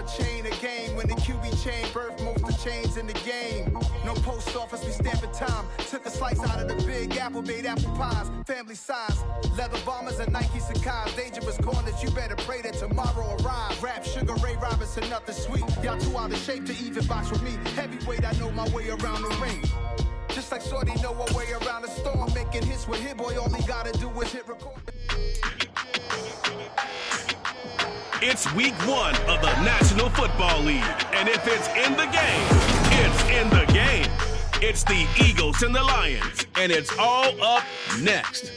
chain of game. When the QB chain birthed most of the chains in the game. No post office, we stamping time. Took a slice out of the big apple, made apple pies. Family size, leather bombers and Nike Sacai's. Dangerous corners, you better pray that tomorrow arrives. Rap, Sugar Ray Robinson, nothing sweet. Y'all too out of shape to even box with me. Heavyweight, I know my way around the ring. Just like Shorty know her way around the storm. Making hits with Hit Boy, all he gotta do is hit record. It's week 1 of the National Football League. And if it's in the game, it's in the game. It's the Eagles and the Lions. And it's all up next.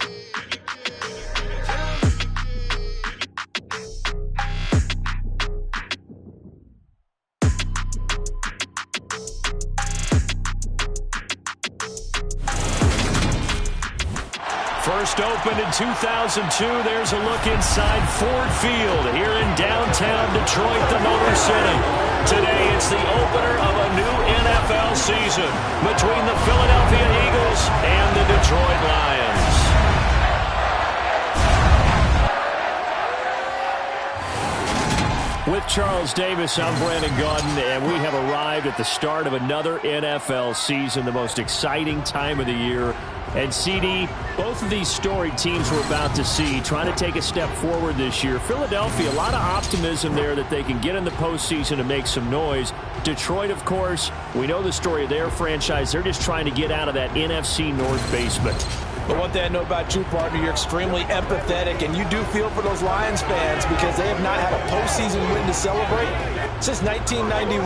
First opened in 2002, there's a look inside Ford Field here in downtown Detroit, the Motor City. Today, it's the opener of a new NFL season between the Philadelphia Eagles and the Detroit Lions. With Charles Davis, I'm Brandon Gaudin, and we have arrived at the start of another NFL season, the most exciting time of the year. And CD, both of these storied teams we're about to see trying to take a step forward this year. Philadelphia, a lot of optimism there that they can get in the postseason and make some noise. Detroit, of course, we know the story of their franchise. They're just trying to get out of that NFC North basement. But one thing I know about you, partner, you're extremely empathetic, and you do feel for those Lions fans because they have not had a postseason win to celebrate since 1991.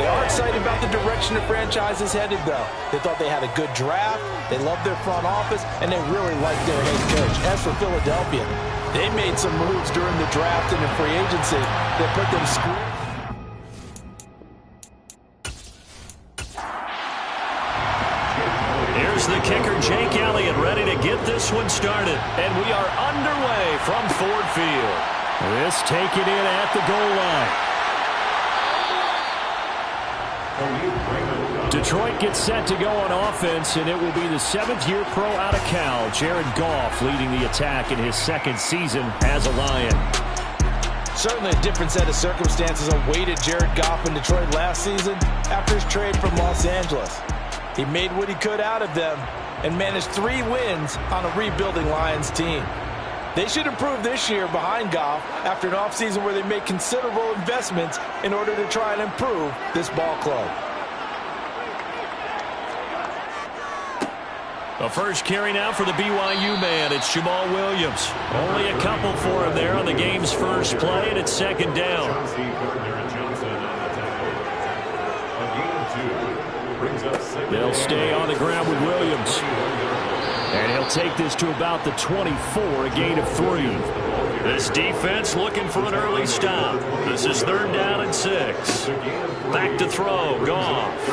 They are excited about the direction the franchise is headed, though. They thought they had a good draft, they loved their front office, and they really liked their head coach. As for Philadelphia, they made some moves during the draft and in free agency that put them square. Here's the kicker, Jake Elliott, ready to get this one started. And we are underway from Ford Field. This taken in at the goal line. Detroit gets set to go on offense, and it will be the 7th-year pro out of Cal, Jared Goff, leading the attack in his 2nd season as a Lion. Certainly a different set of circumstances awaited Jared Goff in Detroit last season after his trade from Los Angeles. He made what he could out of them and managed 3 wins on a rebuilding Lions team. They should improve this year behind Goff after an offseason where they made considerable investments in order to try and improve this ball club. The first carry now for the BYU man. It's Jamal Williams. Only a couple for him there on the game's first play, and it's 2nd down. They'll stay on the ground with Williams. And he'll take this to about the 24, a gain of 3. This defense looking for an early stop. This is 3rd down and 6. Back to throw, Goff.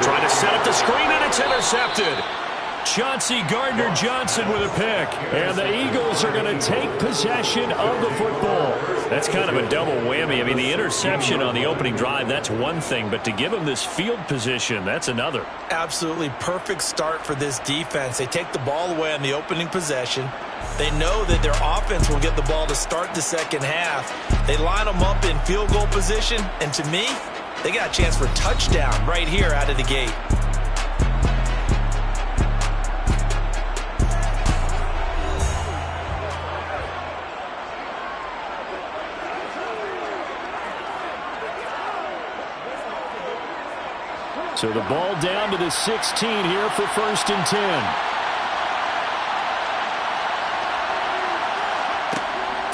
Trying to set up the screen, and it's intercepted. Chauncey Gardner-Johnson with a pick. And the Eagles are going to take possession of the football. That's kind of a double whammy. I mean, the interception on the opening drive, that's one thing. But to give them this field position, that's another. Absolutely perfect start for this defense. They take the ball away on the opening possession. They know that their offense will get the ball to start the second half. They line them up in field goal position. And to me, they got a chance for a touchdown right here out of the gate. So the ball down to the 16 here for 1st and 10.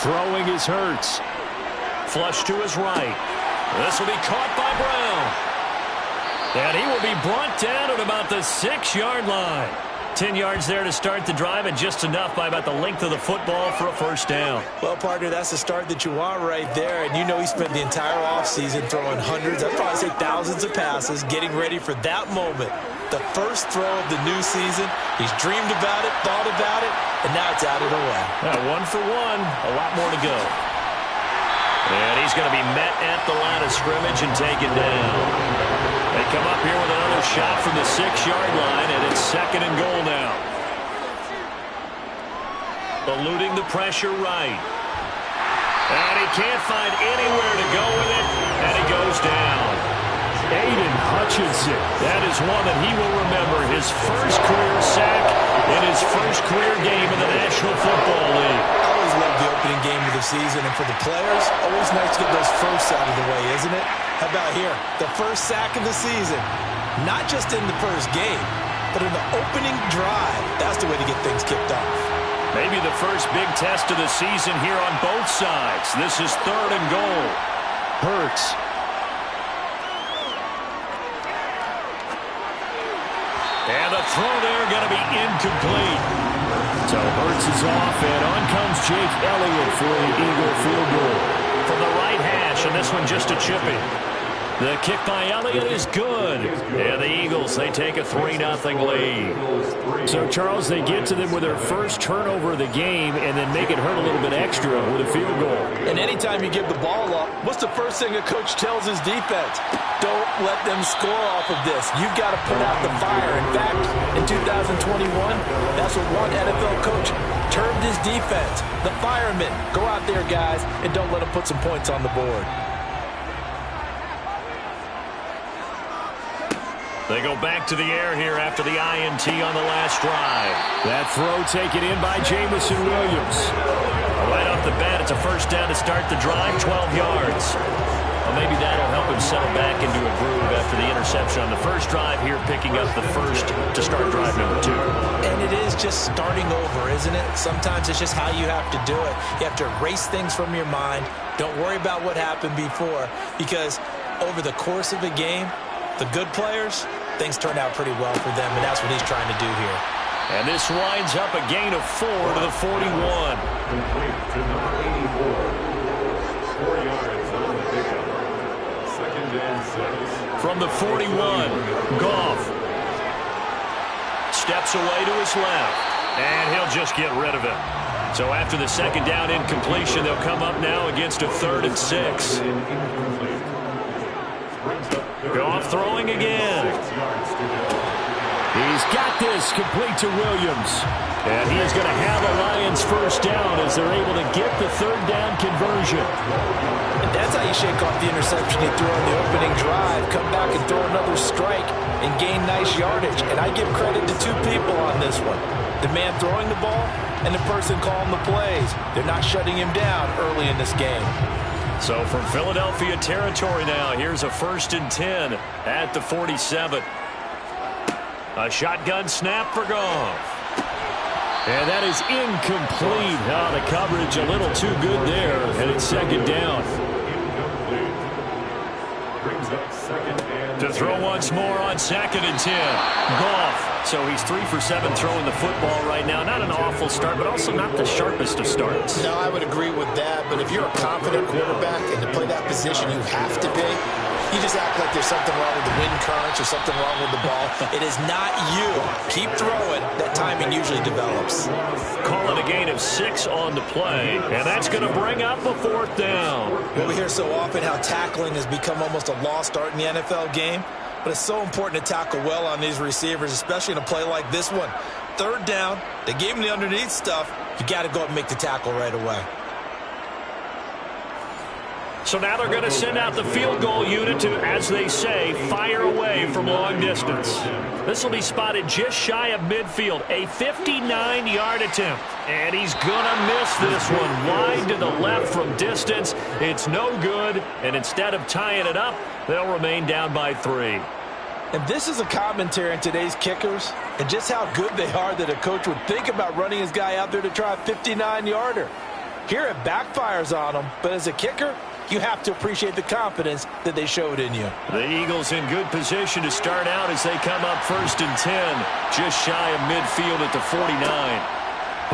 Throwing is Hurts. Flush to his right. This will be caught by Brown. And he will be brought down at about the 6-yard line. 10 yards there to start the drive, and just enough by about the length of the football for a 1st down. Well, partner, that's the start that you want right there. And you know he spent the entire offseason throwing hundreds, I'd probably say thousands of passes, getting ready for that moment. The first throw of the new season. He's dreamed about it, thought about it, and now it's out of the way. 1 for 1, a lot more to go. And he's going to be met at the line of scrimmage and taken down. They come up here with another shot from the 6-yard line, and it's 2nd and goal now. Eluding the pressure right. And he can't find anywhere to go with it, and he goes down. Aiden Hutchinson, that is one that he will remember. His first career sack in his first career game in the National Football League. I always love the opening game of the season, and for the players, always nice to get those firsts out of the way, isn't it? How about here? The first sack of the season. Not just in the first game, but in the opening drive. That's the way to get things kicked off. Maybe the first big test of the season here on both sides. This is 3rd and goal. Hurts. And the throw there going to be incomplete. So Hurts is off, and on comes Jake Elliott for the Eagle field goal. From the right hash, and this one just a chipping. The kick by Elliott is good. And the Eagles, they take a 3-0 lead. So, Charles, they get to them with their first turnover of the game and then make it hurt a little bit extra with a field goal. And anytime you give the ball up, what's the first thing a coach tells his defense? Don't let them score off of this. You've got to put out the fire. In fact, in 2021, that's what one NFL coach termed his defense. The firemen. Go out there, guys, and don't let them put some points on the board. They go back to the air here after the INT on the last drive. That throw taken in by Jameson Williams. Right off the bat, it's a first down to start the drive, 12 yards. Well, maybe that'll help him settle back into a groove after the interception on the first drive here, picking up the first to start drive number 2. And it is just starting over, isn't it? Sometimes it's just how you have to do it. You have to erase things from your mind. Don't worry about what happened before, because over the course of a game, the good players, things turn out pretty well for them, and that's what he's trying to do here. And this winds up a gain of 4 to the 41. Complete to number 84. 4 yards on the pickup. 2nd and 6. From the 41, Goff steps away to his left, and he'll just get rid of it. So after the 2nd down incompletion, they'll come up now against a 3rd and 6. Goff throwing again. He's got this complete to Williams. And he is going to have a Lions first down as they're able to get the 3rd down conversion. And that's how you shake off the interception he threw on the opening drive. Come back and throw another strike and gain nice yardage. And I give credit to 2 people on this one. The man throwing the ball and the person calling the plays. They're not shutting him down early in this game. So from Philadelphia territory now, here's a 1st and 10 at the 47. A shotgun snap for Goff. And that is incomplete. Oh, the coverage a little too good there, and it's 2nd down. To throw once more on 2nd and 10. Goff. So he's 3 for 7 throwing the football right now. Not an awful start, but also not the sharpest of starts. No, I would agree with that. But if you're a confident quarterback and to play that position you have to be, you just act like there's something wrong with the wind currents or something wrong with the ball. It is not you. Keep throwing. That timing usually develops. Calling a gain of 6 on the play, and that's going to bring up a 4th down. Well, we hear so often how tackling has become almost a lost art in the NFL game. But it's so important to tackle well on these receivers, especially in a play like this one. 3rd down, they gave him the underneath stuff. You got to go up and make the tackle right away. So now they're going to send out the field goal unit to, as they say, fire away from long distance. This will be spotted just shy of midfield, a 59-yard attempt. And he's going to miss this one wide to the left from distance. It's no good, and instead of tying it up, they'll remain down by 3. And this is a commentary on today's kickers and just how good they are that a coach would think about running his guy out there to try a 59-yarder. Here it backfires on him, but as a kicker, you have to appreciate the confidence that they showed in you. The Eagles in good position to start out as they come up 1st and 10, just shy of midfield at the 49.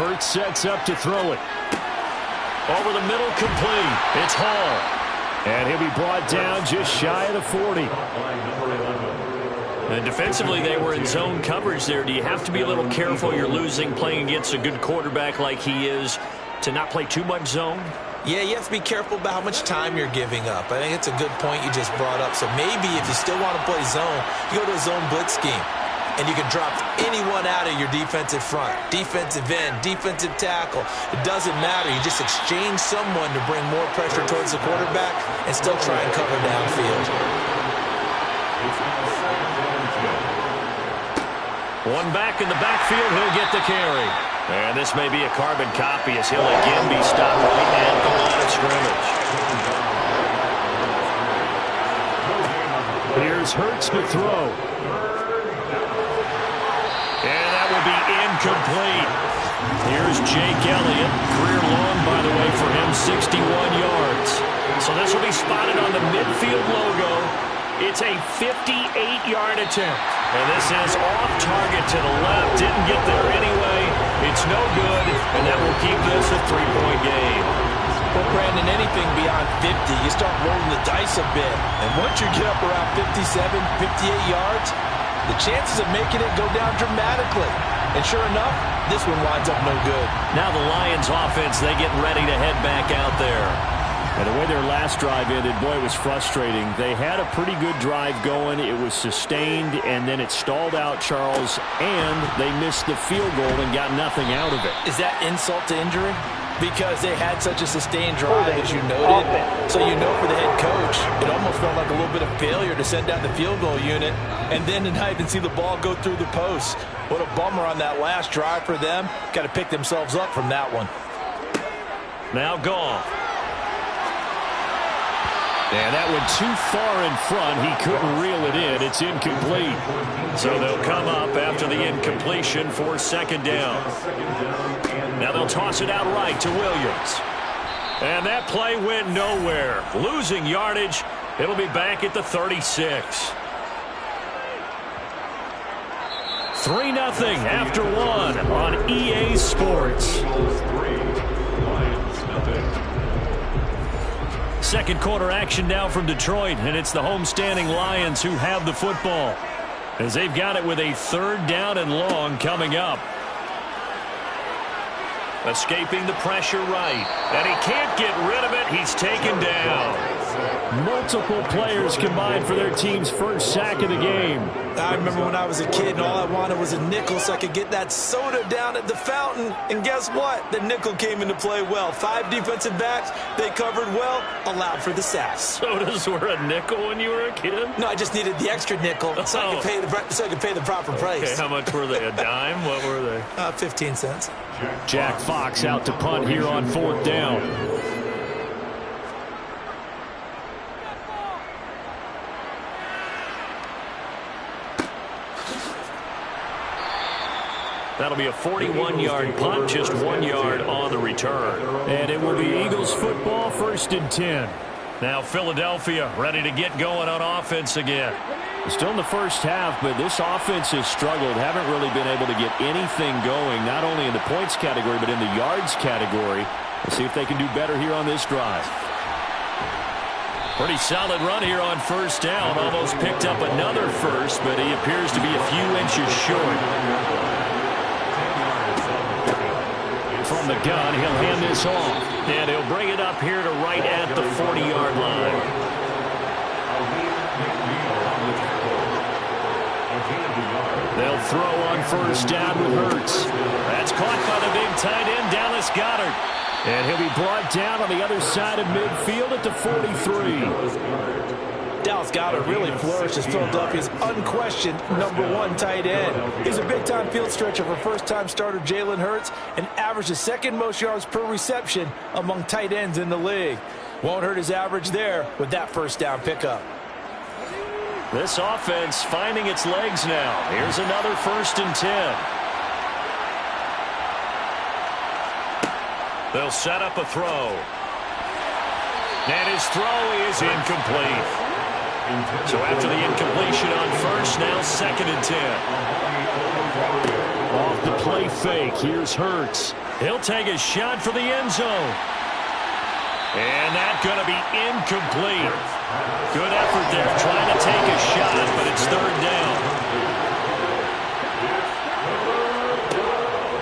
Hurts sets up to throw it. Over the middle, complete. It's Hall. And he'll be brought down just shy of the 40. And defensively, they were in zone coverage there. Do you have to be a little careful? You're losing playing against a good quarterback like he is to not play too much zone? Yeah, you have to be careful about how much time you're giving up. I think it's a good point you just brought up. So maybe if you still want to play zone, you go to a zone blitz scheme. and you can drop anyone out of your defensive front. Defensive end, defensive tackle. It doesn't matter. You just exchange someone to bring more pressure towards the quarterback and still try and cover downfield. One back in the backfield, he'll get the carry. And this may be a carbon copy as he'll again be stopped right at the line of scrimmage. Here's Hurts to throw. And that will be incomplete. Here's Jake Elliott. Career long, by the way, for him, 61 yards. So this will be spotted on the midfield logo. It's a 58-yard attempt. And this is off target to the left. Didn't get there anyway. It's no good, and that will keep this a 3-point game. Well, Brandon, anything beyond 50, you start rolling the dice a bit. And once you get up around 57, 58 yards, the chances of making it go down dramatically. And sure enough, this one winds up no good. Now the Lions offense, they get ready to head back out there. And the way their last drive ended, boy, it was frustrating. They had a pretty good drive going. It was sustained, and then it stalled out, Charles, and they missed the field goal and got nothing out of it. Is that insult to injury? Because they had such a sustained drive, as you noted. So you know for the head coach, it almost felt like a little bit of failure to send out the field goal unit and then to not even see the ball go through the posts. What a bummer on that last drive for them. Got to pick themselves up from that one. Now Goff. And that went too far in front. He couldn't reel it in. It's incomplete. So they'll come up after the incompletion for second down. Now they'll toss it out right to Williams. And that play went nowhere. Losing yardage. It'll be back at the 36. 3-0 after one on EA Sports. Second quarter action now from Detroit, and it's the homestanding Lions who have the football as they've got it with a third down and long coming up. Escaping the pressure right, and he can't get rid of it. He's taken down. Multiple players combined for their team's first sack of the game. I remember when I was a kid and all I wanted was a nickel so I could get that soda down at the fountain. And guess what? The nickel came into play well. 5 defensive backs, they covered well, allowed for the sacks. Sodas were a nickel when you were a kid? No, I just needed the extra nickel so I could pay the proper price. Okay, how much were they? A dime? What were they? 15 cents. Jack Fox out to punt here on fourth down. That'll be a 41-yard punt, just 1 yard on the return. And it will be Eagles football, 1st and 10. Now Philadelphia ready to get going on offense again. Still in the first half, but this offense has struggled. Haven't really been able to get anything going, not only in the points category, but in the yards category. We'll see if they can do better here on this drive. Pretty solid run here on first down. Almost picked up another first, but he appears to be a few inches short. From the gun, he'll hand this off. And he'll bring it up here to right at the 40-yard line. They'll throw on first down with Hurts. That's caught by the big tight end, Dallas Goedert. And he'll be brought down on the other side of midfield at the 43. Dallas Goedert really flourished as Philadelphia's unquestioned #1 tight end. He's a big-time field stretcher for first-time starter Jalen Hurts and averaged the 2nd most yards per reception among tight ends in the league. Won't hurt his average there with that first down pickup. This offense finding its legs now. Here's another 1st and 10. They'll set up a throw. And his throw is incomplete. So after the incompletion on first, now 2nd and 10. Off the play fake, here's Hurts. He'll take a shot for the end zone. And that's going to be incomplete. Good effort there trying to take a shot, but it's 3rd down.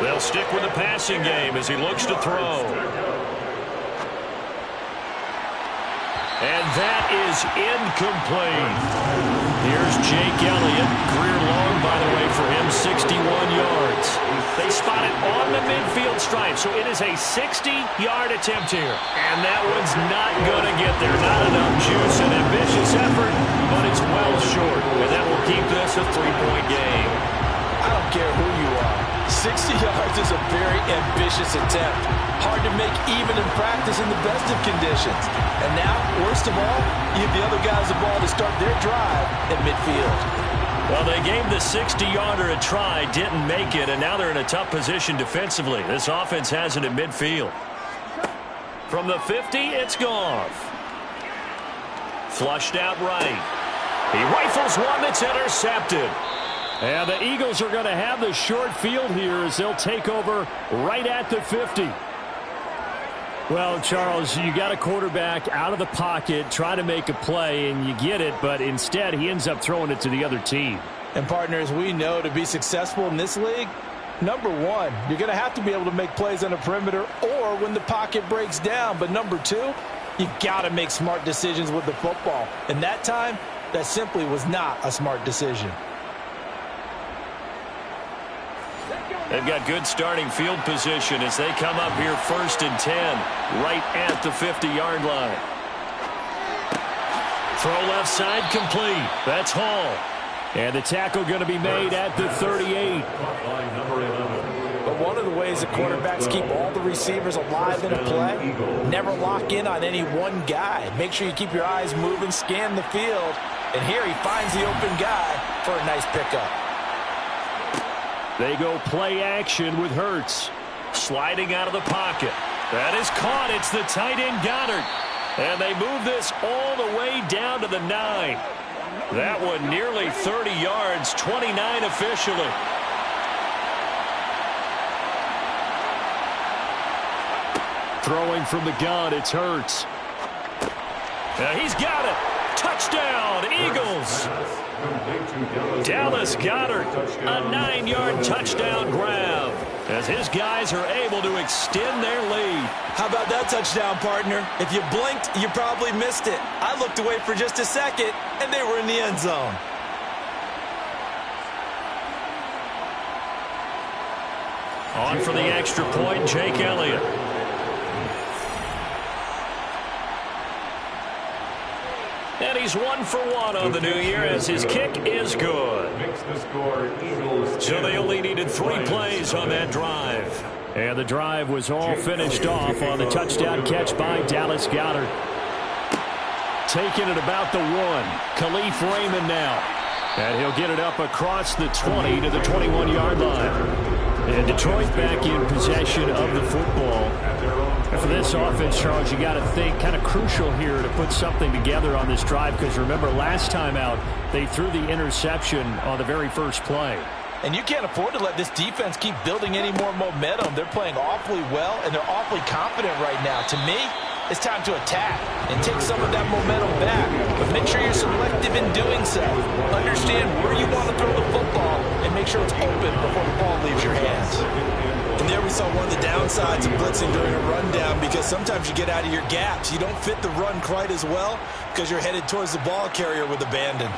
They'll stick with the passing game as he looks to throw. And that is incomplete. Here's Jake Elliott. Career long, by the way, for him, 61 yards. They spot it on the midfield stripe, so it is a 60-yard attempt here. And that one's not going to get there. Not enough juice. An ambitious effort, but it's well short. And that will keep this a 3-point game. I don't care who you are. 60 yards is a very ambitious attempt. Hard to make even in practice in the best of conditions. And now, worst of all, you give the other guys the ball to start their drive at midfield. Well, they gave the 60-yarder a try, didn't make it, and now they're in a tough position defensively. This offense has it at midfield. From the 50, it's Goff. Flushed out right. He rifles one that's intercepted. And the Eagles are going to have the short field here as they'll take over right at the 50. Well, Charles, you got a quarterback out of the pocket, try to make a play, and you get it, but instead he ends up throwing it to the other team. And partners, we know to be successful in this league, number one, you're going to have to be able to make plays on the perimeter or when the pocket breaks down. But number two, you got to make smart decisions with the football. And that time, that simply was not a smart decision. They've got good starting field position as they come up here 1st and 10, right at the 50-yard line. Throw left side complete. That's Hall. And the tackle going to be made at the 38. But one of the ways that quarterbacks keep all the receivers alive in a play, never lock in on any one guy. Make sure you keep your eyes moving, scan the field. And here he finds the open guy for a nice pickup. They go play action with Hurts. Sliding out of the pocket. That is caught. It's the tight end Goddard. And they move this all the way down to the 9. That one nearly 30 yards, 29 officially. Throwing from the gun, it's Hurts. Now he's got it. Touchdown, Eagles. Dallas Goedert, a 9-yard touchdown grab as his guys are able to extend their lead. How about that touchdown, partner? If you blinked, you probably missed it. I looked away for just a second, and they were in the end zone. On for the extra point, Jake Elliott. And he's 1 for 1 on the new year as his kick is good. So they only needed 3 plays on that drive. And the drive was all finished off on the touchdown catch by Dallas Goedert. Taking it about the 1. Khalif Raymond now. And he'll get it up across the 20 to the 21-yard line. And Detroit back in possession of the football. For this offense, Charles, you got to think kind of crucial here to put something together on this drive because remember last time out they threw the interception on the very first play. And you can't afford to let this defense keep building any more momentum. They're playing awfully well and they're awfully confident right now. To me, it's time to attack and take some of that momentum back. But make sure you're selective in doing so. Understand where you want to throw the football and make sure it's open before the ball leaves your hands. And there we saw one of the downsides of blitzing during a rundown because sometimes you get out of your gaps. You don't fit the run quite as well because you're headed towards the ball carrier with abandon.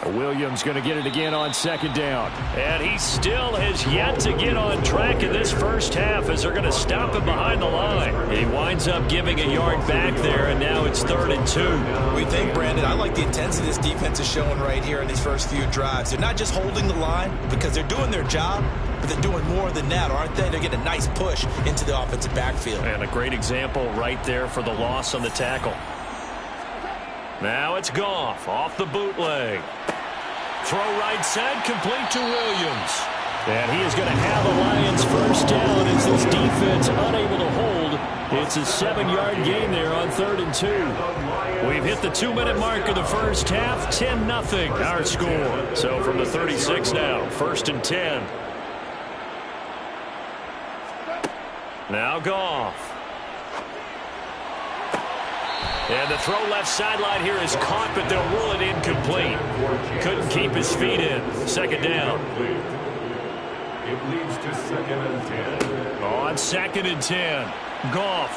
Williams going to get it again on 2nd down. And he still has yet to get on track in this first half as they're going to stop him behind the line. He winds up giving a yard back there, and now it's 3rd and 2. We think, Brandon, I like the intensity this defense is showing right here in these first few drives. They're not just holding the line because they're doing their job, but they're doing more than that, aren't they? They're getting a nice push into the offensive backfield. And a great example right there for the loss on the tackle. Now it's Goff off the bootleg. Throw right side, complete to Williams. And he is going to have the Lions first down as this defense unable to hold. It's a 7-yard gain there on 3rd and 2. We've hit the 2-minute mark of the first half, 10-0 our score. So from the 36 now, 1st and 10. Now Goff. And the throw left sideline here is caught, but they'll rule it incomplete. Couldn't keep his feet in. 2nd down. It leads to 2nd and 10. On 2nd and 10. Goff.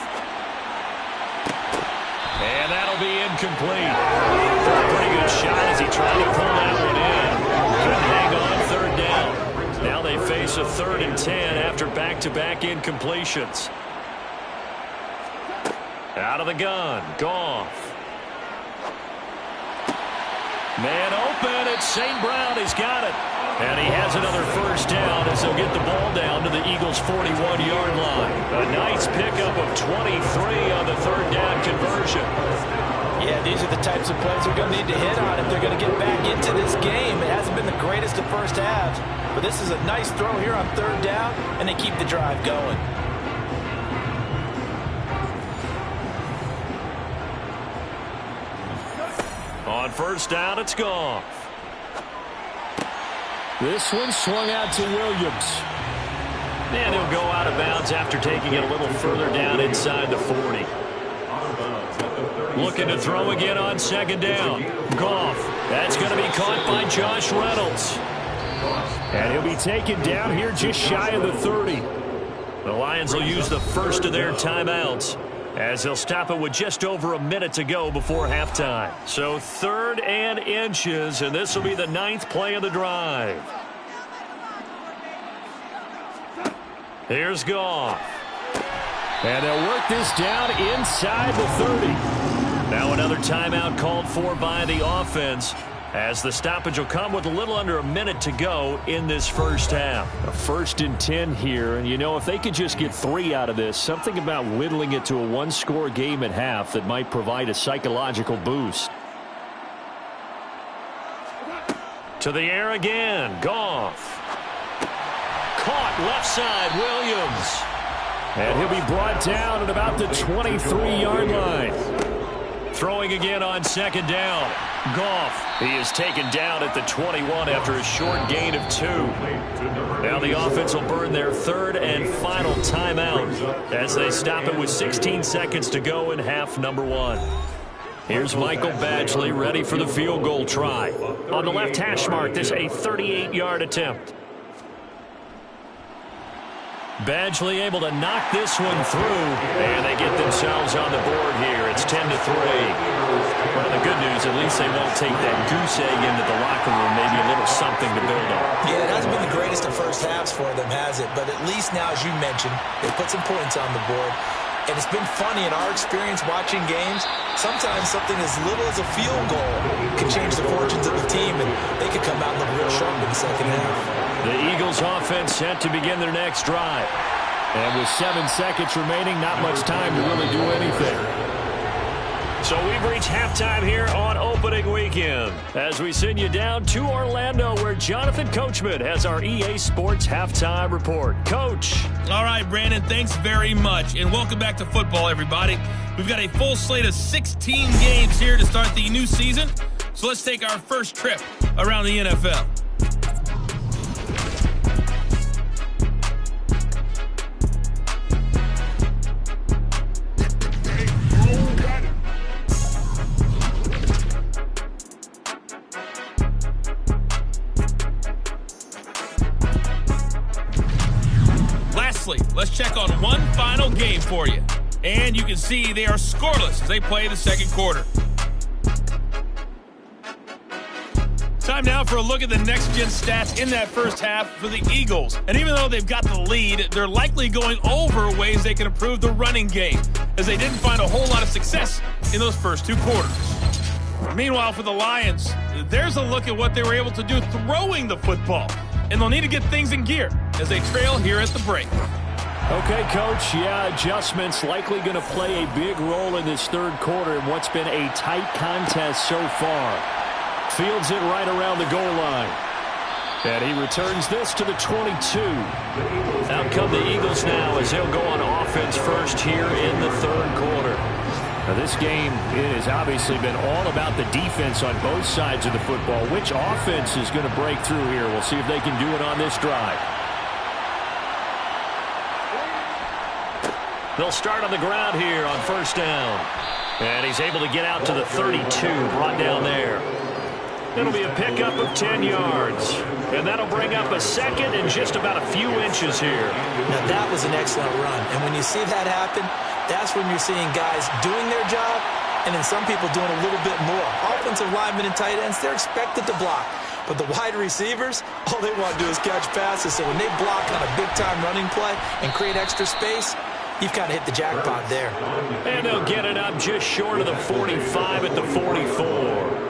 And that'll be incomplete. Pretty good shot as he tried to pull that one in. Couldn't hang on third down. Now they face a 3rd and 10 after back-to-back incompletions. Out of the gun, Goff. Man open, it's St. Brown, he's got it. And he has another first down as they'll get the ball down to the Eagles' 41-yard line. A nice pickup of 23 on the 3rd down conversion. Yeah, these are the types of plays they're going to need to hit on if they're going to get back into this game. It hasn't been the greatest of first halves, but this is a nice throw here on 3rd down, and they keep the drive going. On first down, it's Goff. This one swung out to Williams. And he'll go out of bounds after taking it a little further down inside the 40. Looking to throw again on 2nd down. Goff. That's going to be caught by Josh Reynolds. And he'll be taken down here just shy of the 30. The Lions will use the first of their timeouts, as they'll stop it with just over a minute to go before halftime. So 3rd and inches, and this will be the 9th play of the drive. Here's Goff. And they'll work this down inside the 30. Now another timeout called for by the offense, as the stoppage will come with a little under a minute to go in this first half. A 1st and 10 here, and you know, if they could just get 3 out of this, something about whittling it to a 1-score game at half that might provide a psychological boost. To the air again, Goff. Caught left side, Williams. And he'll be brought down at about the 23-yard line. Throwing again on 2nd down. Goff. He is taken down at the 21 after a short gain of 2. Now the offense will burn their 3rd and final timeout as they stop it with 16 seconds to go in half number 1. Here's Michael Badgley ready for the field goal try. On the left hash mark, this a 38-yard attempt. Badgley able to knock this one through, and they get themselves on the board here. It's 10-3. Well, the good news, at least they won't take that goose egg into the locker room, maybe a little something to build on. Yeah, it hasn't been the greatest of first halves for them, has it? But at least now, as you mentioned, they put some points on the board. And it's been funny in our experience watching games. Sometimes something as little as a field goal can change the fortunes of a team, and they could come out and look real sharp in the second half. The Eagles offense set to begin their next drive. And with 7 seconds remaining, not much time to really do anything. So we've reached halftime here on opening weekend as we send you down to Orlando, where Jonathan Coachman has our EA Sports halftime report. Coach. All right, Brandon, thanks very much. And welcome back to football, everybody. We've got a full slate of 16 games here to start the new season. So let's take our first trip around the NFL. Let's check on one final game for you. And you can see they are scoreless as they play the second quarter. Time now for a look at the next-gen stats in that first half for the Eagles. And even though they've got the lead, they're likely going over ways they can improve the running game, as they didn't find a whole lot of success in those first 2 quarters. Meanwhile, for the Lions, there's a look at what they were able to do throwing the football. And they'll need to get things in gear as they trail here at the break. Okay, Coach, yeah, adjustments likely going to play a big role in this third quarter in what's been a tight contest so far. Fields it right around the goal line. And he returns this to the 22. Out come the Eagles now as they'll go on offense first here in the third quarter. Now this game, it has obviously been all about the defense on both sides of the football. Which offense is going to break through here? We'll see if they can do it on this drive. They'll start on the ground here on first down. And he's able to get out to the 32, brought down there. It'll be a pickup of 10 yards. And that'll bring up a second and just about a few inches here. Now that was an excellent run. And when you see that happen, that's when you're seeing guys doing their job and then some people doing a little bit more. Offensive linemen and tight ends, they're expected to block. But the wide receivers, all they want to do is catch passes. So when they block on a big-time running play and create extra space, you've kind of hit the jackpot there. And they'll get it up just short of the 45 at the 44.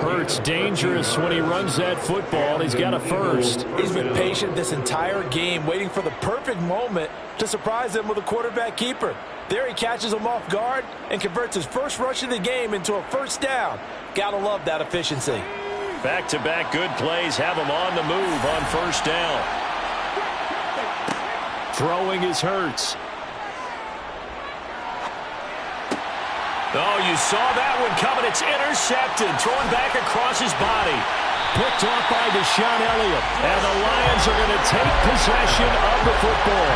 Hurts dangerous when he runs that football. He's got a first. He's been patient this entire game, waiting for the perfect moment to surprise them with a quarterback keeper. There he catches him off guard and converts his first rush of the game into a first down. Gotta love that efficiency. Back-to-back good plays have him on the move on first down. Throwing is Hurts. Oh, you saw that one coming. It's intercepted. Thrown back across his body. Picked off by Deshaun Elliott. And the Lions are going to take possession of the football.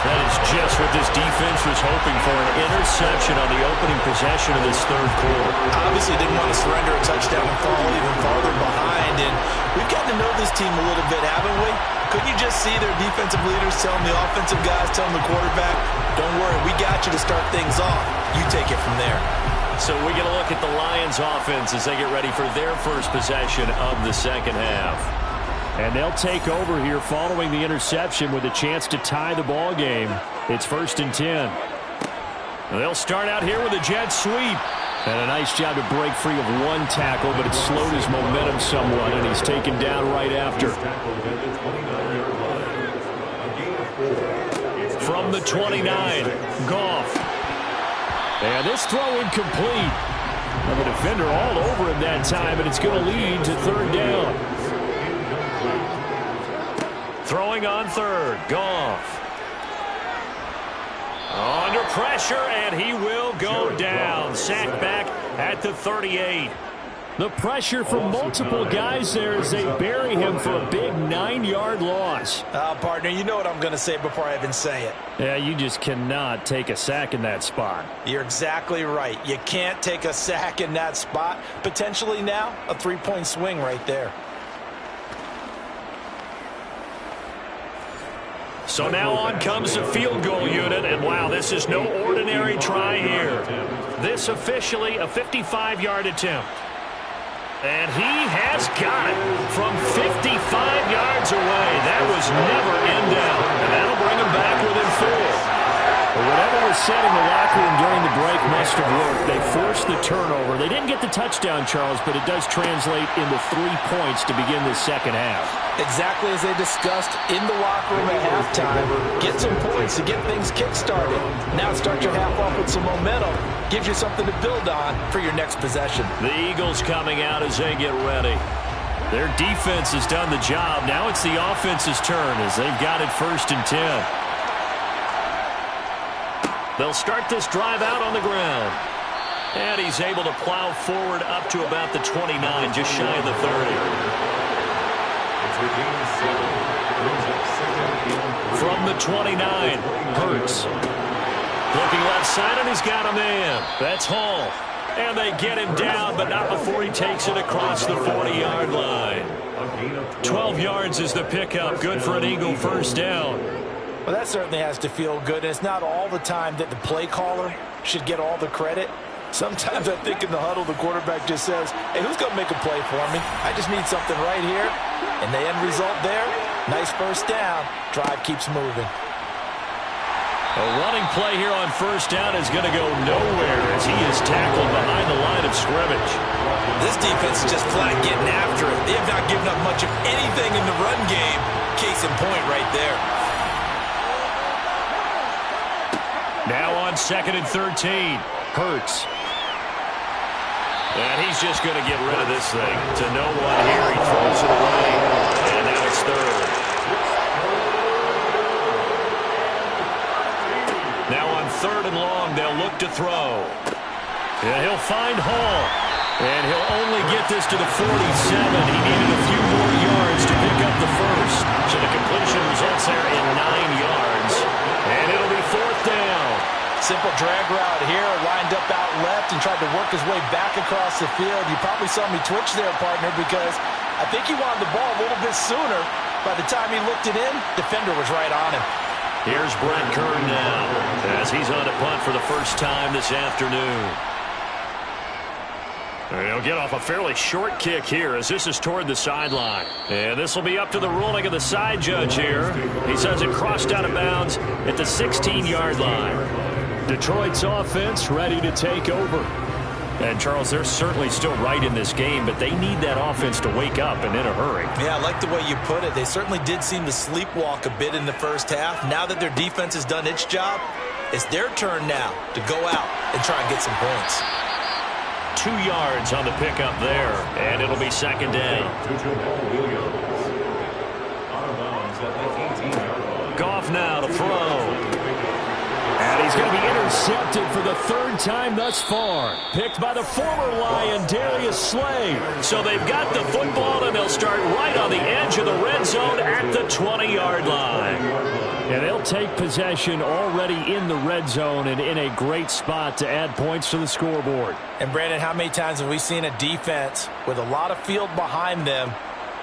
That is just what this defense was hoping for, an interception on the opening possession of this third quarter. Obviously didn't want to surrender a touchdown and fall even farther behind. And we've gotten to know this team a little bit, haven't we? Couldn't you just see their defensive leaders telling the offensive guys, telling the quarterback, don't worry, we got you to start things off. You take it from there. So we get a look at the Lions offense as they get ready for their first possession of the second half. And they'll take over here following the interception with a chance to tie the ball game. It's 1st and 10. They'll start out here with a jet sweep. And a nice job to break free of one tackle, but it slowed his momentum somewhat, and he's taken down right after. From the 29, Goff. And this throw incomplete. And the defender all over him that time, and it's going to lead to third down. Throwing on third, Goff. Under pressure, and he will go down. Sacked back at the 38. The pressure from multiple guys there as they bury him for a big 9-yard loss. Partner, you know what I'm going to say before I even say it. Yeah, you just cannot take a sack in that spot. You're exactly right. You can't take a sack in that spot. Potentially now, a 3-point swing right there. So now on comes the field goal unit, and wow, this is no ordinary try here. This officially a 55-yard attempt. And he has got it from 55 yards away. That was never in doubt, and that'll bring him back within 4. But whatever was said in the locker room during the break must have worked. They forced the turnover. They didn't get the touchdown, Charles, but it does translate into 3 points to begin the second half. Exactly as they discussed in the locker room at halftime. Get some points to get things kick-started. Now start your half off with some momentum. Gives you something to build on for your next possession. The Eagles coming out as they get ready. Their defense has done the job. Now it's the offense's turn as they've got it 1st and 10. They'll start this drive out on the ground. And he's able to plow forward up to about the 29, just shy of the 30. From the 29, Hurts. Looking left side, and he's got a man. That's Hall. And they get him down, but not before he takes it across the 40-yard line. 12 yards is the pickup. Good for an Eagle first down. Well, that certainly has to feel good. And it's not all the time that the play caller should get all the credit. Sometimes I think in the huddle, the quarterback just says, hey, who's going to make a play for me? I just need something right here. And the end result there, nice first down. Drive keeps moving. A running play here on first down is going to go nowhere as he is tackled behind the line of scrimmage. This defense is just flat getting after it. They have not given up much of anything in the run game. Case in point right there. Now on 2nd and 13, Hurts. And he's just going to get rid of this thing to no one here. He throws it away, and now it's 3rd. Now on 3rd and long, they'll look to throw. And he'll find Hall. And he'll only get this to the 47. He needed a few more yards to pick up the first. So the completion results there in 9 yards. And it'll be 4th down. Simple drag route here, lined up out left and tried to work his way back across the field. You probably saw me twitch there, partner, because I think he wanted the ball a little bit sooner. By the time he looked it in, defender was right on him. Here's Brett Kern now as he's on to punt for the first time this afternoon. He'll get off a fairly short kick here as this is toward the sideline. And this will be up to the ruling of the side judge here. He says it crossed out of bounds at the 16-yard line. Detroit's offense ready to take over. And, Charles, they're certainly still right in this game, but they need that offense to wake up and in a hurry. Yeah, I like the way you put it. They certainly did seem to sleepwalk a bit in the first half. Now that their defense has done its job, it's their turn now to go out and try and get some points. 2 yards on the pickup there, and it'll be second down. Goff now to throw. And he's going to be intercepted for the third time thus far. Picked by the former Lion, Darius Slay. So they've got the football, and they'll start right on the edge of the red zone at the 20-yard line. And they'll take possession already in the red zone and in a great spot to add points to the scoreboard. And, Brandon, how many times have we seen a defense with a lot of field behind them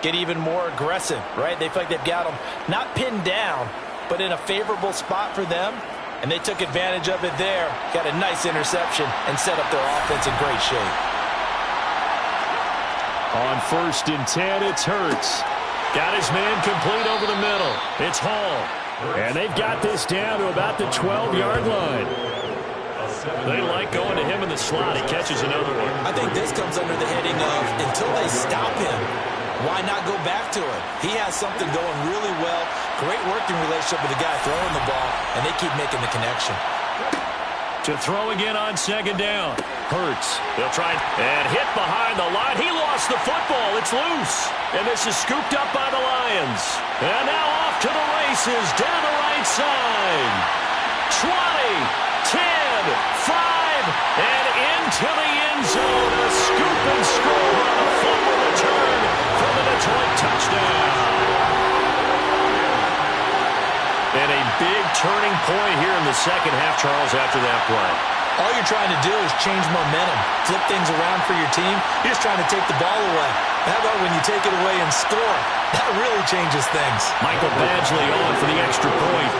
get even more aggressive, right? They feel like they've got them not pinned down, but in a favorable spot for them. And they took advantage of it there, got a nice interception, and set up their offense in great shape. On 1st and 10, it's Hurts. Got his man complete over the middle. It's Hall. And they've got this down to about the 12-yard line. They like going to him in the slot. He catches another one. I think this comes under the heading of until they stop him, why not go back to it? He has something going really well. Great working relationship with the guy throwing the ball, and they keep making the connection. To throw again on second down. Hurts. They'll try and hit behind the line. He lost the football. It's loose. And this is scooped up by the Lions. And now off to the races down the right side. 20, 10, 5, and into the end zone. A scoop and score on a fumble return for the Detroit touchdown. And a big turning point here in the second half, Charles, after that play. All you're trying to do is change momentum, flip things around for your team. You're just trying to take the ball away. How about when you take it away and score? That really changes things. Michael Badgley on for the extra point.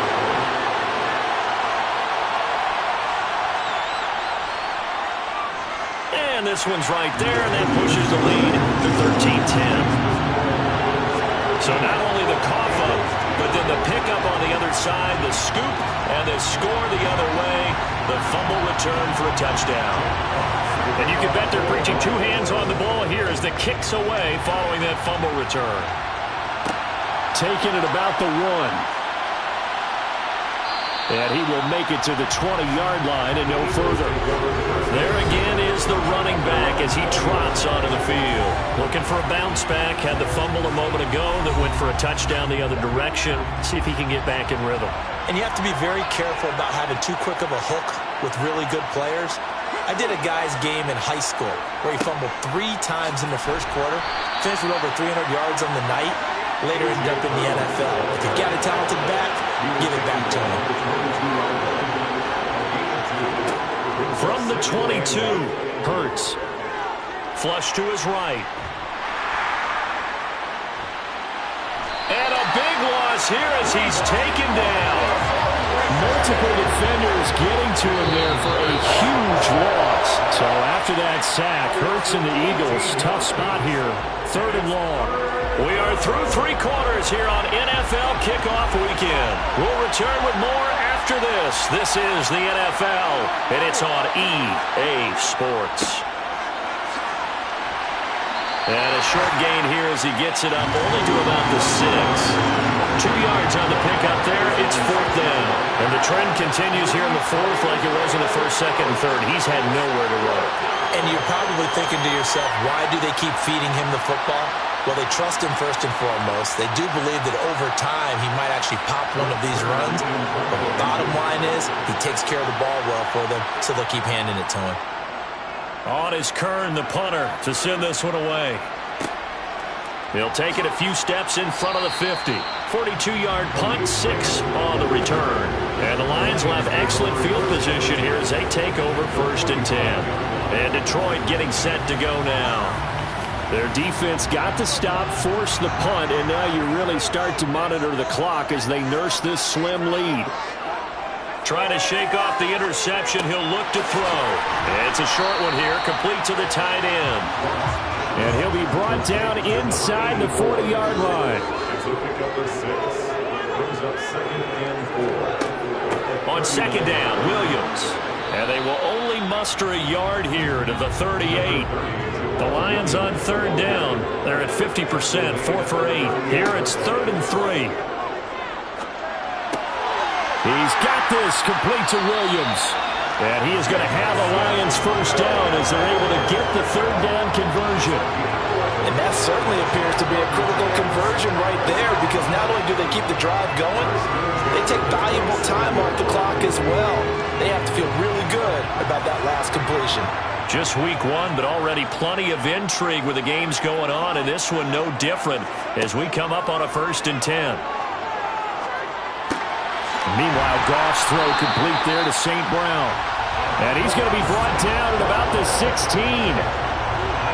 And this one's right there, and that pushes the lead to 13-10. So not only the cough up, but then the pickup on the other side, the scoop, and the score the other way, the fumble return for a touchdown. And you can bet they're preaching 2 hands on the ball here as the kick's away following that fumble return. Taking it about the 1. And he will make it to the 20-yard line and no further. There again is the running back as he trots onto the field. Looking for a bounce back. Had the fumble a moment ago that went for a touchdown the other direction. See if he can get back in rhythm. And you have to be very careful about having too quick of a hook with really good players. I did a guy's game in high school where he fumbled 3 times in the first quarter, finished with over 300 yards on the night, later ended up in the NFL. If you got a talented back, give it back to him. From the 22, Hurts. Flush to his right. And a big loss here as he's taken down. Multiple defenders getting to him there for a huge loss. So after that sack, Hurts and the Eagles, tough spot here. 3rd and long. We are through 3 quarters here on NFL Kickoff Weekend. We'll return with more after this. This is the NFL, and it's on EA Sports. And a short gain here as he gets it up only to about the 6. 2 yards on the pickup there. It's 4th down. And the trend continues here in the 4th like it was in the 1st, 2nd, and 3rd. He's had nowhere to run. And you're probably thinking to yourself, why do they keep feeding him the football? Well, they trust him first and foremost. They do believe that over time he might actually pop one of these runs. But the bottom line is he takes care of the ball well for them, so they'll keep handing it to him. On is Kern, the punter, to send this one away. He'll take it a few steps in front of the 50. 42-yard punt, 6 on the return. And the Lions will have excellent field position here as they take over 1st and 10. And Detroit getting set to go now. Their defense got the stop, forced the punt, and now you really start to monitor the clock as they nurse this slim lead. Trying to shake off the interception. He'll look to throw. It's a short one here, complete to the tight end. And he'll be brought down inside the 40-yard line. So pick up the 6. Brings up 2nd and 4. On 2nd down, Williams. And they will only muster a yard here to the 38. The Lions on 3rd down. They're at 50%, 4 for 8. Here it's 3rd and 3. He's got this complete to Williams. And he is going to have a Lions first down as they're able to get the 3rd down conversion. And that certainly appears to be a critical conversion right there, because not only do they keep the drive going, they take valuable time off the clock as well. They have to feel really good about that last completion. Just week 1, but already plenty of intrigue with the games going on, and this one no different as we come up on a 1st and 10. Meanwhile, Goff's throw complete there to St. Brown. And he's going to be brought down at about the 16.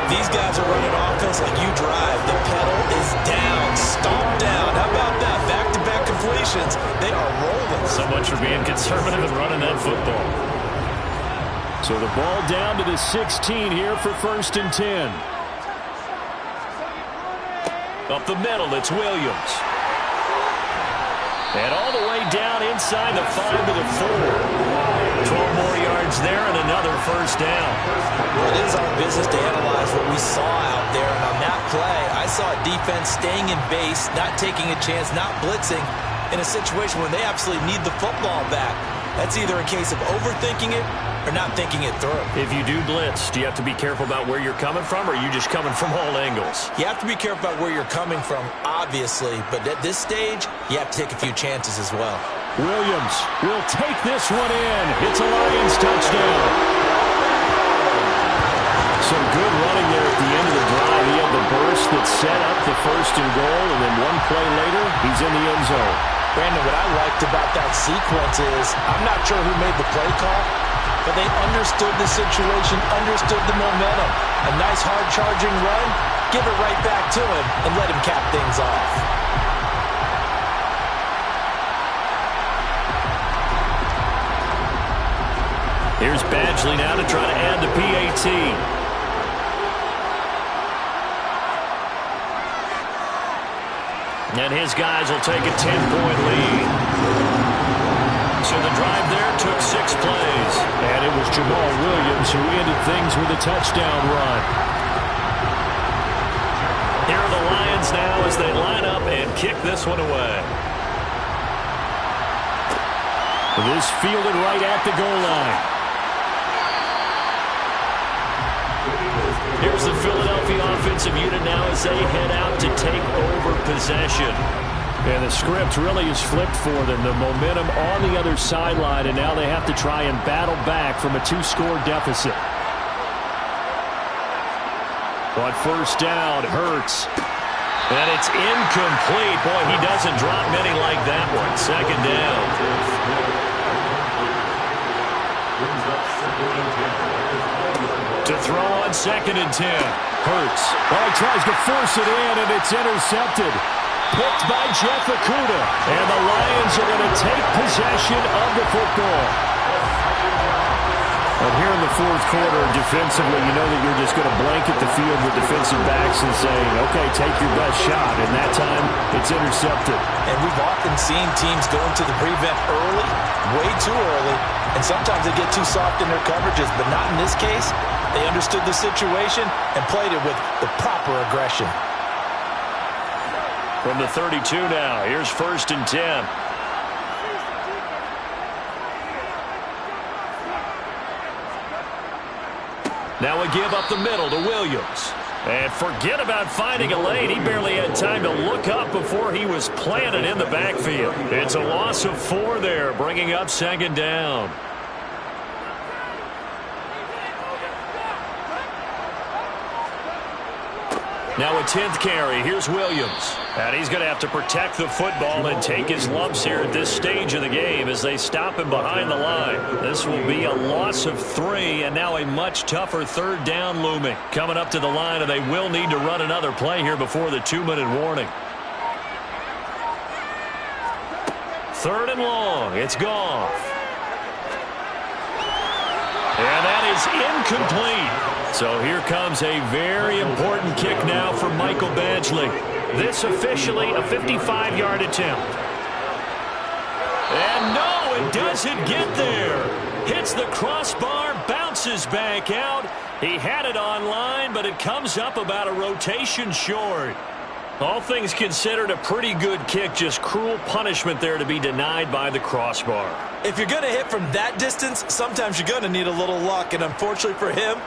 These guys are running offense like you drive. The pedal is down, stomp down. How about that? Back-to-back completions. They are rolling. So much for being conservative and running that football. So the ball down to the 16 here for 1st and 10. Up the middle, it's Williams. And all the way down inside the 5 to the 4. 12 more yards there and another first down. Well, it is our business to analyze what we saw out there. And on that play, I saw a defense staying in base, not taking a chance, not blitzing in a situation where they absolutely need the football back. That's either a case of overthinking it or not thinking it through. If you do blitz, do you have to be careful about where you're coming from, or are you just coming from all angles? You have to be careful about where you're coming from, obviously, but at this stage, you have to take a few chances as well. Williams will take this one in. It's a Lions touchdown. Some good running there at the end of the drive. He had the burst that set up the 1st and goal, and then one play later, he's in the end zone. Brandon, what I liked about that sequence is, I'm not sure who made the play call, but they understood the situation, understood the momentum. A nice hard-charging run, give it right back to him, and let him cap things off. Here's Badgley now to try to add the PAT. And his guys will take a 10-point lead. So the drive there took 6 plays. And it was Jamal Williams who ended things with a touchdown run. Here are the Lions now as they line up and kick this one away. This fielded right at the goal line. Here's the Philadelphia offensive unit now as they head out to take over possession. And the script really is flipped for them. The momentum on the other sideline, and now they have to try and battle back from a 2-score deficit. On 1st down, Hurts. And it's incomplete. Boy, he doesn't drop many like that one. 2nd down. To throw on 2nd and 10. Hurts. Oh, he tries to force it in, and it's intercepted. Picked by Jeff Okudah. And the Lions are going to take possession of the football. And here in the 4th quarter, defensively, you know that you're just going to blanket the field with defensive backs and saying, okay, take your best shot. And that time, it's intercepted. And we've often seen teams go into the prevent early, way too early, and sometimes they get too soft in their coverages, but not in this case. They understood the situation and played it with the proper aggression. From the 32 now, here's 1st and 10. Now a give up the middle to Williams. And forget about finding a lane. He barely had time to look up before he was planted in the backfield. It's a loss of 4 there, bringing up 2nd down. Now a 10th carry. Here's Williams. And he's going to have to protect the football and take his lumps here at this stage of the game as they stop him behind the line. This will be a loss of 3, and now a much tougher third down looming. Coming up to the line, and they will need to run another play here before the 2-minute warning. 3rd and long. It's Goff. And that is incomplete. So here comes a very important kick now for Michael Badgley. This officially a 55-yard attempt. And no, it doesn't get there. Hits the crossbar, bounces back out. He had it online, but it comes up about a rotation short. All things considered, a pretty good kick. Just cruel punishment there to be denied by the crossbar. If you're going to hit from that distance, sometimes you're going to need a little luck. And unfortunately for him,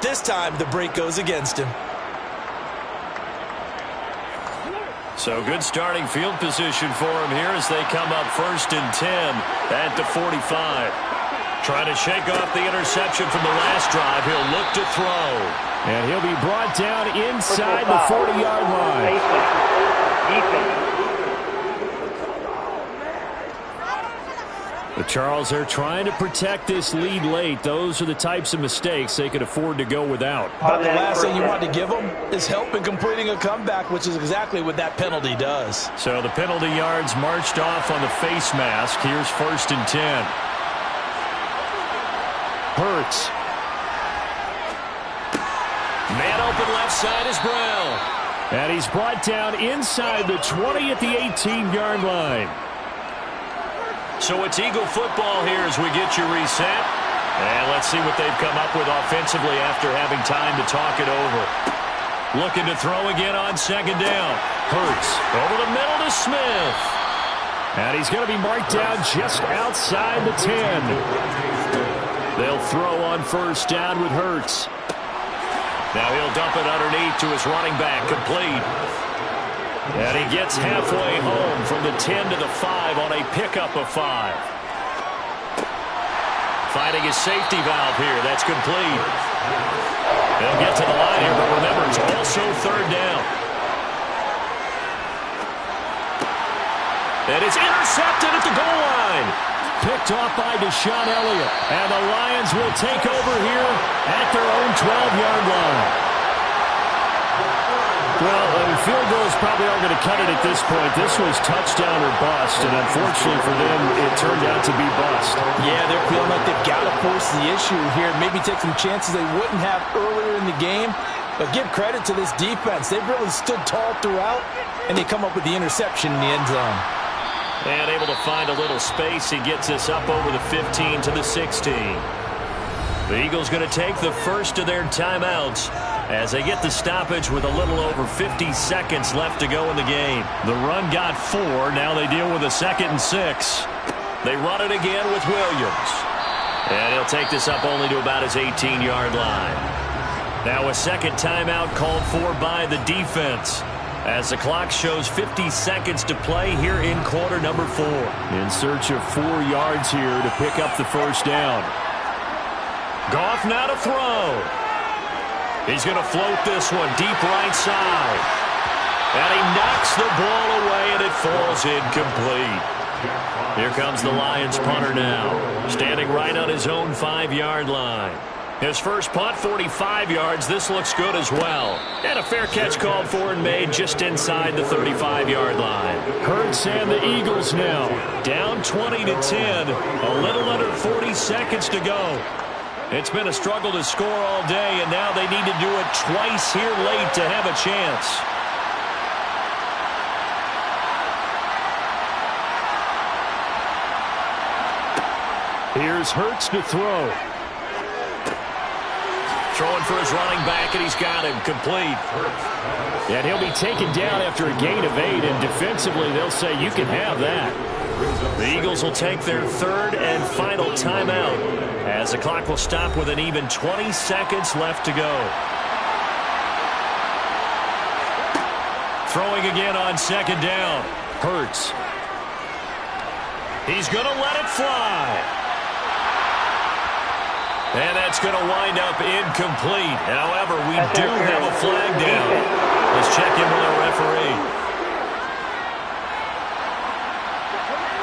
this time the break goes against him. So good starting field position for him here as they come up 1st and 10 at the 45. Trying to shake off the interception from the last drive. He'll look to throw. And he'll be brought down inside the 40-yard line. The Charles are trying to protect this lead late. Those are the types of mistakes they could afford to go without. But the last thing you want to give them is help in completing a comeback, which is exactly what that penalty does. So the penalty yards marched off on the face mask. Here's 1st and 10. Hurts. Man open left side is Brown. And he's brought down inside the 20 at the 18-yard line. So it's Eagle football here as we get you reset. And let's see what they've come up with offensively after having time to talk it over. Looking to throw again on 2nd down. Hurts over the middle to Smith. And he's going to be marked down just outside the 10. They'll throw on 1st down with Hurts. Now he'll dump it underneath to his running back, complete. And he gets halfway home from the 10 to the 5 on a pickup of 5. Finding his safety valve here. That's complete. They'll get to the line here, but remember, it's also 3rd down. And it's intercepted at the goal line. Picked off by Deshaun Elliott. And the Lions will take over here at their own 12-yard line. Well, field goals probably aren't going to cut it at this point. This was touchdown or bust, and unfortunately for them, it turned out to be bust. Yeah, they're feeling like they've got to force the issue here. Maybe take some chances they wouldn't have earlier in the game. But give credit to this defense. They've really stood tall throughout, and they come up with the interception in the end zone. And able to find a little space. He gets us up over the 15 to the 16. The Eagles going to take the first of their timeouts as they get the stoppage with a little over 50 seconds left to go in the game. The run got 4. Now they deal with a 2nd and 6. They run it again with Williams. And he'll take this up only to about his 18-yard line. Now a second timeout called for by the defense as the clock shows 50 seconds to play here in quarter number 4. In search of 4 yards here to pick up the 1st down. Goff now to throw. He's going to float this one deep right side. And he knocks the ball away, and it falls incomplete. Here comes the Lions punter now, standing right on his own 5-yard line. His first punt, 45 yards. This looks good as well. And a fair catch called for and made just inside the 35-yard line. Hurts and the Eagles now. Down 20 to 10. A little under 40 seconds to go. It's been a struggle to score all day, and now they need to do it twice here late to have a chance. Here's Hurts to throw. Throwing for his running back, and he's got him complete. And he'll be taken down after a gain of 8, and defensively they'll say you can have that. The Eagles will take their third and final timeout as the clock will stop with an even 20 seconds left to go. Throwing again on 2nd down. Hurts. He's going to let it fly. And that's going to wind up incomplete. However, we do have a flag down. Let's check in with our referee.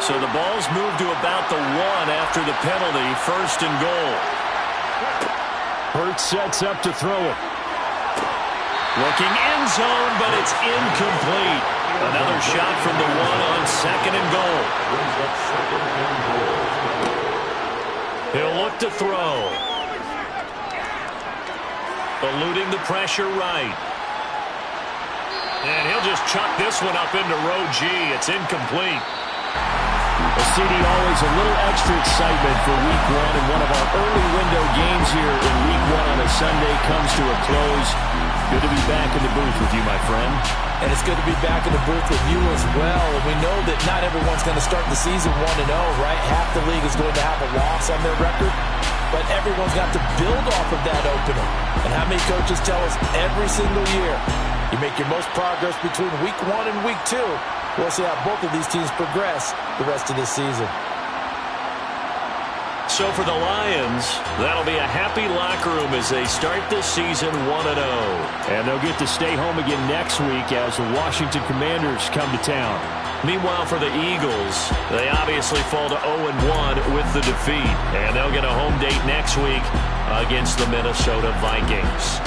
So the ball's moved to about the 1 after the penalty. First and goal. Hurts sets up to throw it. Looking end zone, but it's incomplete. Another shot from the 1 on second and goal. He'll look to throw. Eluding the pressure right. And he'll just chuck this one up into row G. It's incomplete. Well, CD, always a little extra excitement for Week 1, and one of our early window games here in Week 1 on a Sunday comes to a close. Good to be back in the booth with you, my friend. And it's good to be back in the booth with you as well. And we know that not everyone's going to start the season 1-0, right? Half the league is going to have a loss on their record. But everyone's got to build off of that opener. And how many coaches tell us every single year, you make your most progress between Week 1 and Week 2. We'll see how both of these teams progress the rest of this season. So for the Lions, that'll be a happy locker room as they start this season 1-0. And they'll get to stay home again next week as the Washington Commanders come to town. Meanwhile, for the Eagles, they obviously fall to 0-1 with the defeat. And they'll get a home date next week against the Minnesota Vikings.